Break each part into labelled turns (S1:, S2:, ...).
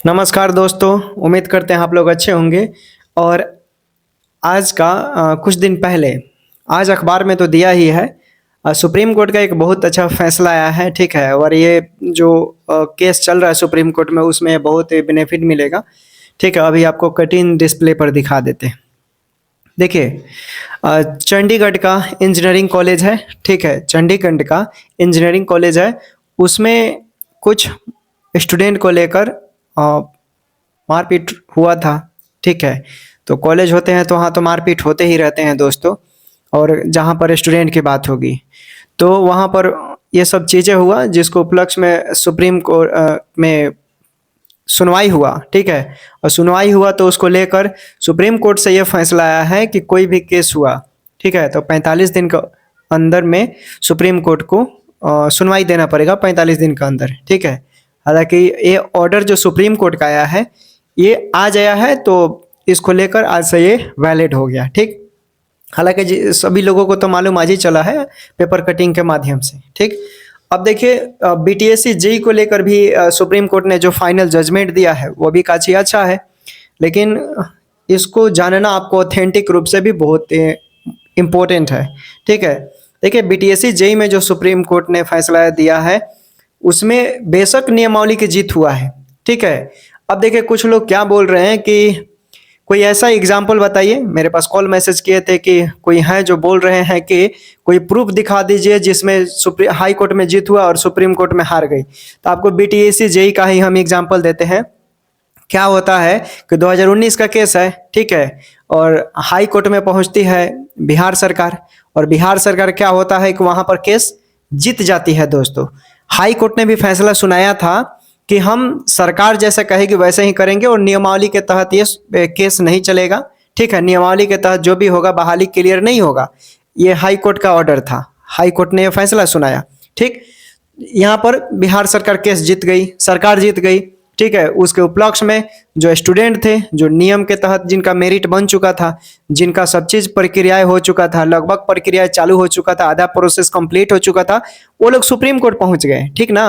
S1: नमस्कार दोस्तों। उम्मीद करते हैं आप लोग अच्छे होंगे। और आज का कुछ दिन पहले आज अखबार में तो दिया ही है। सुप्रीम कोर्ट का एक बहुत अच्छा फैसला आया है, ठीक है। और ये जो केस चल रहा है सुप्रीम कोर्ट में, उसमें बहुत बेनिफिट मिलेगा, ठीक है। अभी आपको कटिंग डिस्प्ले पर दिखा देते हैं। देखिए, चंडीगढ़ का इंजीनियरिंग कॉलेज है, ठीक है। चंडीगढ़ का इंजीनियरिंग कॉलेज है। उसमें कुछ स्टूडेंट को लेकर मारपीट हुआ था, ठीक है। तो कॉलेज होते हैं तो वहाँ तो मारपीट होते ही रहते हैं दोस्तों। और जहाँ पर स्टूडेंट की बात होगी तो वहाँ पर ये सब चीज़ें हुआ, जिसको उपलक्ष्य में सुप्रीम कोर्ट में सुनवाई हुआ, ठीक है। और सुनवाई हुआ तो उसको लेकर सुप्रीम कोर्ट से ये फैसला आया है कि कोई भी केस हुआ, ठीक है, तो 45 दिन के अंदर में सुप्रीम कोर्ट को सुनवाई देना पड़ेगा, 45 दिन के अंदर, ठीक है। हालांकि ये ऑर्डर जो सुप्रीम कोर्ट का आया है, ये आज आया है, तो इसको लेकर आज से ये वैलिड हो गया, ठीक। हालांकि सभी लोगों को तो मालूम आज ही चला है पेपर कटिंग के माध्यम से, ठीक। अब देखिए, बीटीएससी जेई को लेकर भी सुप्रीम कोर्ट ने जो फाइनल जजमेंट दिया है वो भी काफ़ी अच्छा है। लेकिन इसको जानना आपको ऑथेंटिक रूप से भी बहुत इम्पोर्टेंट है, ठीक है। देखिए, बीटीएससी जेई में जो सुप्रीम कोर्ट ने फैसला दिया है उसमें बेशक नियमावली की जीत हुआ है, ठीक है। अब देखिए, कुछ लोग क्या बोल रहे हैं कि कोई ऐसा एग्जाम्पल बताइए। मेरे पास कॉल मैसेज किए थे कि कोई है जो बोल रहे हैं कि कोई प्रूफ दिखा दीजिए जिसमें हाई कोर्ट में जीत हुआ और सुप्रीम कोर्ट में हार गई। तो आपको बीटीएससी जेई का ही हम एग्जाम्पल देते हैं। क्या होता है कि 2019 का केस है, ठीक है। और हाई कोर्ट में पहुंचती है बिहार सरकार, और बिहार सरकार क्या होता है कि वहां पर केस जीत जाती है दोस्तों। हाई कोर्ट ने भी फैसला सुनाया था कि हम सरकार जैसा कहेगी वैसे ही करेंगे और नियमावली के तहत ये केस नहीं चलेगा, ठीक है। नियमावली के तहत जो भी होगा बहाली क्लियर नहीं होगा। ये हाई कोर्ट का ऑर्डर था, हाई कोर्ट ने यह फैसला सुनाया, ठीक। यहाँ पर बिहार सरकार केस जीत गई, सरकार जीत गई, ठीक है। उसके उपलक्ष्य में जो स्टूडेंट थे, जो नियम के तहत जिनका मेरिट बन चुका था, जिनका सब चीज प्रक्रियाएं हो चुका था, लगभग प्रक्रिया चालू हो चुका था, आधा प्रोसेस कंप्लीट हो चुका था, वो लोग सुप्रीम कोर्ट पहुंच गए, ठीक ना।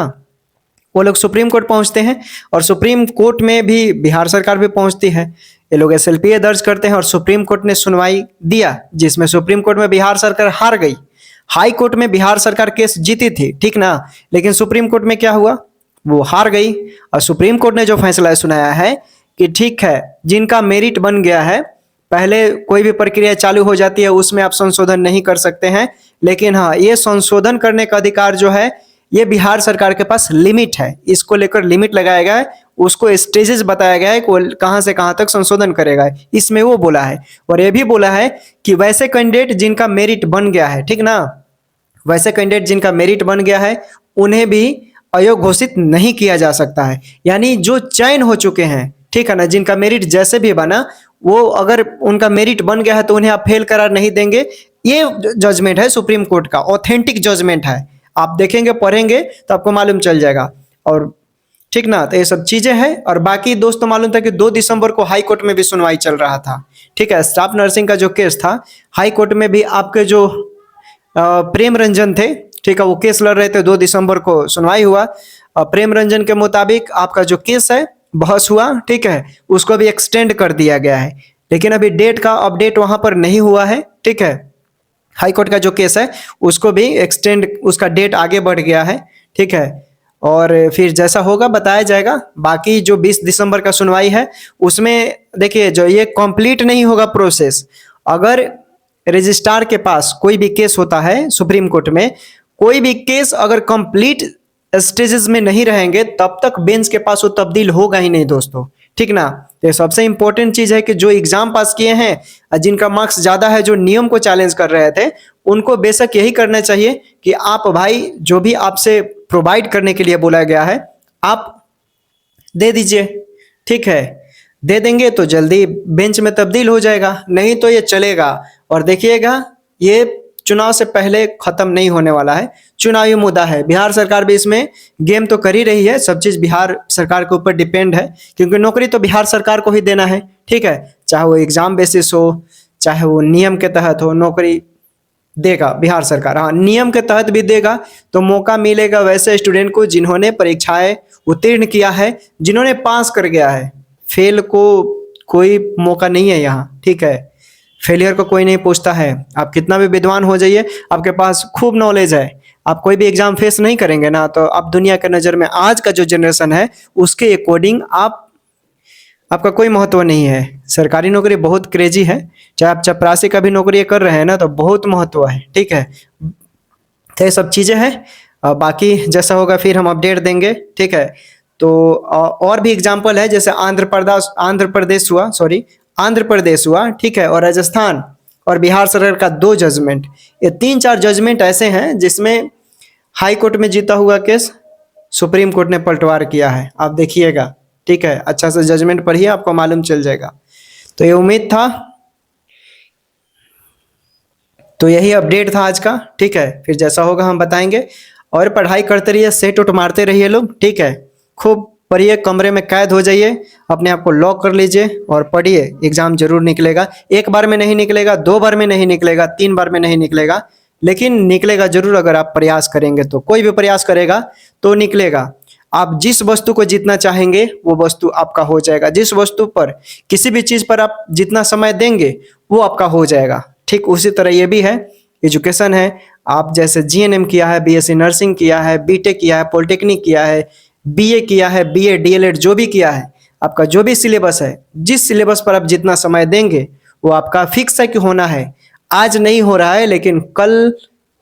S1: वो लोग सुप्रीम कोर्ट पहुंचते हैं और सुप्रीम कोर्ट में भी बिहार सरकार भी पहुंचती है। ये लोग एसएलपीए दर्ज करते हैं और सुप्रीम कोर्ट ने सुनवाई दिया, जिसमें सुप्रीम कोर्ट में बिहार सरकार हार गई। हाई कोर्ट में बिहार सरकार केस जीती थी, ठीक ना। लेकिन सुप्रीम कोर्ट में क्या हुआ, वो हार गई। और सुप्रीम कोर्ट ने जो फैसला सुनाया है कि ठीक है, जिनका मेरिट बन गया है, पहले कोई भी प्रक्रिया चालू हो जाती है उसमें आप संशोधन नहीं कर सकते हैं, लेकिन हाँ, ये संशोधन करने का अधिकार जो है ये बिहार सरकार के पास लिमिट है। इसको लेकर लिमिट लगाया गया है, उसको स्टेजेस बताया गया है कि वो कहां से कहां तक संशोधन करेगा, इसमें वो बोला है। और ये भी बोला है कि वैसे कैंडिडेट जिनका मेरिट बन गया है, ठीक ना, वैसे कैंडिडेट जिनका मेरिट बन गया है उन्हें भी अयोग्य घोषित नहीं किया जा सकता है। यानी जो चयन हो चुके हैं, ठीक है ना, जिनका मेरिट जैसे भी बना, वो अगर उनका मेरिट बन गया है तो उन्हें आप फेल करार नहीं देंगे। ये जजमेंट है सुप्रीम कोर्ट का, ऑथेंटिक जजमेंट है। आप देखेंगे पढ़ेंगे तो आपको मालूम चल जाएगा। और ठीक ना, तो ये सब चीजें हैं। और बाकी दोस्तों, मालूम था कि 2 दिसंबर को हाई कोर्ट में भी सुनवाई चल रहा था, ठीक है। स्टाफ नर्सिंग का जो केस था, हाई कोर्ट में भी आपके जो प्रेम रंजन थे, ठीक है, वो केस लड़ रहे थे। 2 दिसंबर को सुनवाई हुआ। प्रेम रंजन के मुताबिक आपका जो केस है, बहस हुआ, ठीक है, उसको भी एक्सटेंड कर दिया गया है। लेकिन अभी डेट का अपडेट वहां पर नहीं हुआ है, ठीक है। हाई कोर्ट का जो केस है उसको भी एक्सटेंड, उसका डेट आगे बढ़ गया है, ठीक है। और फिर जैसा होगा बताया जाएगा। बाकी जो 20 दिसंबर का सुनवाई है उसमें देखिए, जो ये कंप्लीट नहीं होगा प्रोसेस, अगर रजिस्ट्रार के पास कोई भी केस होता है सुप्रीम कोर्ट में, कोई भी केस अगर कंप्लीट स्टेजेस में नहीं रहेंगे तब तक बेंच के पास वो तब्दील होगा ही नहीं दोस्तों, ठीक ना। तो सबसे इंपॉर्टेंट चीज है कि जो एग्जाम पास किए हैं, जिनका मार्क्स ज्यादा है, जो नियम को चैलेंज कर रहे थे, उनको बेशक यही करना चाहिए कि आप भाई जो भी आपसे प्रोवाइड करने के लिए बोला गया है आप दे दीजिए, ठीक है। दे देंगे तो जल्दी बेंच में तब्दील हो जाएगा, नहीं तो ये चलेगा। और देखिएगा, ये चुनाव से पहले खत्म नहीं होने वाला है। चुनावी मुद्दा है, बिहार सरकार भी इसमें गेम तो कर ही रही है। सब चीज बिहार सरकार के ऊपर डिपेंड है, क्योंकि नौकरी तो बिहार सरकार को ही देना है, ठीक है। चाहे वो एग्जाम बेसिस हो, चाहे वो नियम के तहत हो, नौकरी देगा बिहार सरकार, हाँ नियम के तहत भी देगा। तो मौका मिलेगा वैसे स्टूडेंट को जिन्होंने परीक्षाएं उत्तीर्ण किया है, जिन्होंने पास कर गया है। फेल को कोई मौका नहीं है यहाँ, ठीक है। फेलियर को कोई नहीं पूछता है। आप कितना भी विद्वान हो जाइए, आपके पास खूब नॉलेज है, आप कोई भी एग्जाम फेस नहीं करेंगे ना, तो आप दुनिया के नज़र में आज का जो जनरेशन है उसके अकॉर्डिंग आपका कोई महत्व नहीं है। सरकारी नौकरी बहुत क्रेजी है, चाहे आप चपरासी का भी नौकरी कर रहे हैं ना तो बहुत महत्व है, ठीक है। तो ये सब चीज़ें हैं, बाकी जैसा होगा फिर हम अपडेट देंगे, ठीक है। तो और भी एग्जाम्पल है, जैसे आंध्र प्रदेश हुआ, ठीक है, और राजस्थान और बिहार सरकार का 2 जजमेंट। ये 3-4 जजमेंट ऐसे हैं जिसमें हाई कोर्ट में जीता हुआ केस सुप्रीम कोर्ट ने पलटवार किया है। आप देखिएगा, ठीक है, अच्छा से जजमेंट पढ़िए, आपको मालूम चल जाएगा। तो ये उम्मीद था, तो यही अपडेट था आज का, ठीक है। फिर जैसा होगा हम बताएंगे। और पढ़ाई करते रहिए, सेट उठ मारते रहिए लोग, ठीक है। खूब पढ़िए, कमरे में कैद हो जाइए, अपने आप को लॉक कर लीजिए और पढ़िए। एग्जाम जरूर निकलेगा, 1 बार में नहीं निकलेगा, 2 बार में नहीं निकलेगा, 3 बार में नहीं निकलेगा, लेकिन निकलेगा जरूर अगर आप प्रयास करेंगे तो। कोई भी प्रयास करेगा तो निकलेगा। आप जिस वस्तु को जीतना चाहेंगे वो वस्तु आपका हो जाएगा। जिस वस्तु पर, किसी भी चीज़ पर आप जितना समय देंगे वो आपका हो जाएगा, ठीक। उसी तरह ये भी है, एजुकेशन है। आप जैसे जीएनएम किया है, बीएससी नर्सिंग किया है, बीटेक किया है, पॉलिटेक्निक किया है, बीए किया है, बीए डीएलएड जो भी किया है, आपका जो भी सिलेबस है, जिस सिलेबस पर आप जितना समय देंगे वो आपका फिक्स है कि होना है। आज नहीं हो रहा है लेकिन कल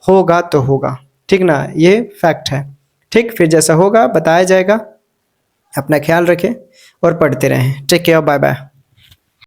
S1: होगा तो होगा, ठीक ना, ये फैक्ट है, ठीक। फिर जैसा होगा बताया जाएगा। अपना ख्याल रखें और पढ़ते रहें। Take care, bye bye.